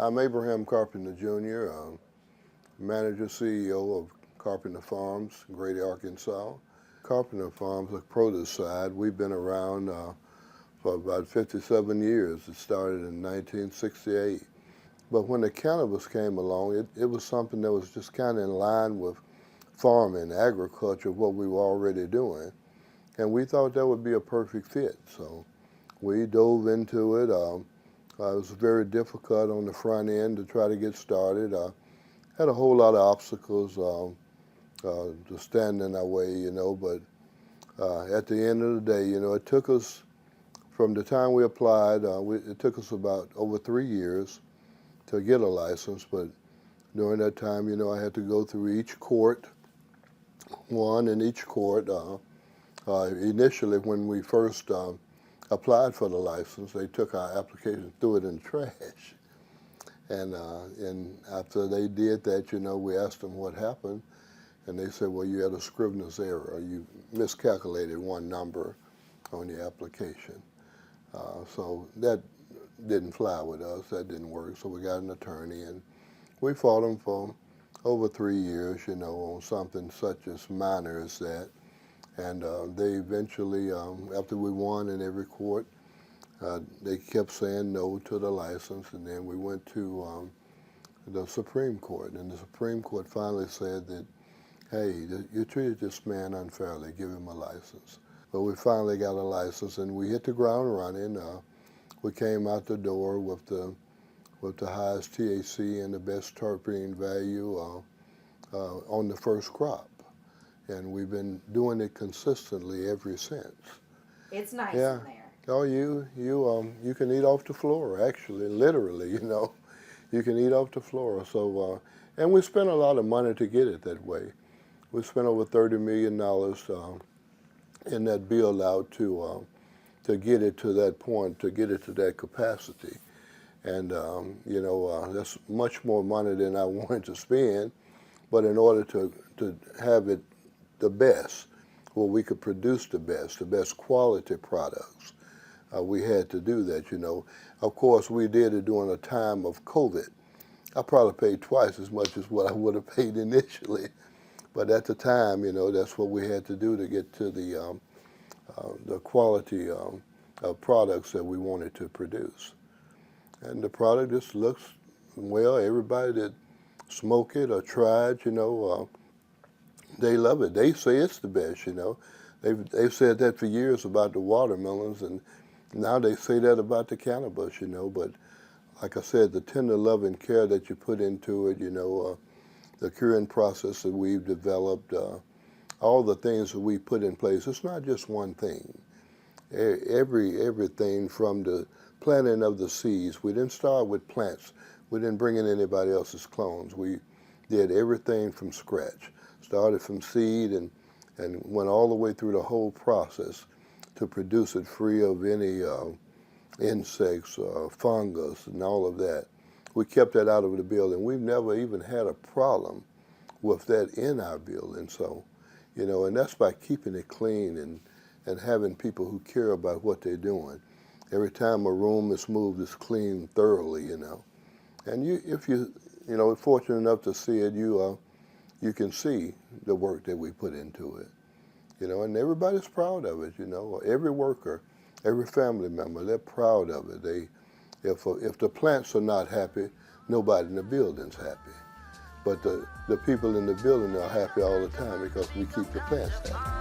I'm Abraham Carpenter Jr., manager, CEO of Carpenter Farms, Grady, Arkansas. Carpenter Farms, the produce side, we've been around for about 57 years. It started in 1968. But when the cannabis came along, it was something that was just kind of in line with farming, agriculture, what we were already doing. And we thought that would be a perfect fit. So we dove into it. It was very difficult on the front end to try to get started. Had a whole lot of obstacles to stand in our way, but at the end of the day, it took us, from the time we applied, it took us about over 3 years to get a license, but during that time, I had to go through each court, one in each court. Initially, when we first applied for the license, they took our application, threw it in the trash. And after they did that, we asked them what happened, and they said, well, you had a scrivener's error. You miscalculated one number on your application. So that didn't fly with us. That didn't work. So we got an attorney, and we fought them for over 3 years, on something such as minor as that. And they eventually, after we won in every court, they kept saying no to the license, and then we went to the Supreme Court, and the Supreme Court finally said that, hey, you treated this man unfairly, give him a license. But we finally got a license, and we hit the ground running. We came out the door with the highest THC and the best terpene value on the first crop. And we've been doing it consistently ever since. It's nice Yeah. in there. Oh, you can eat off the floor, actually, literally, You can eat off the floor. So, and we spent a lot of money to get it that way. We spent over $30 million in that build out to get it to that point, to get it to that capacity. And, that's much more money than I wanted to spend. But in order to have it the best, where we could produce the best quality products, we had to do that, Of course, we did it during a time of COVID. I probably paid twice as much as what I would have paid initially. But at the time, that's what we had to do to get to the quality of products that we wanted to produce. And the product just looks, well, everybody that smoke it or try it, they love it. They say it's the best, They've said that for years about the watermelons, and now they say that about the cannabis, But like I said, the tender love and care that you put into it, the curing process that we've developed, all the things that we put in place, it's not just one thing. Everything from the planting of the seeds. We didn't start with plants. We didn't bring in anybody else's clones. We did everything from scratch. Started from seed and went all the way through the whole process to produce it free of any insects, fungus, and all of that. We kept that out of the building. We've never even had a problem with that in our building. So, and that's by keeping it clean and having people who care about what they're doing. Every time a room is moved, it's cleaned thoroughly, And if you're fortunate enough to see it, you can see the work that we put into it, and everybody's proud of it, Every worker, every family member, they're proud of it. If the plants are not happy, nobody in the building's happy. But the people in the building are happy all the time because we keep the plants happy.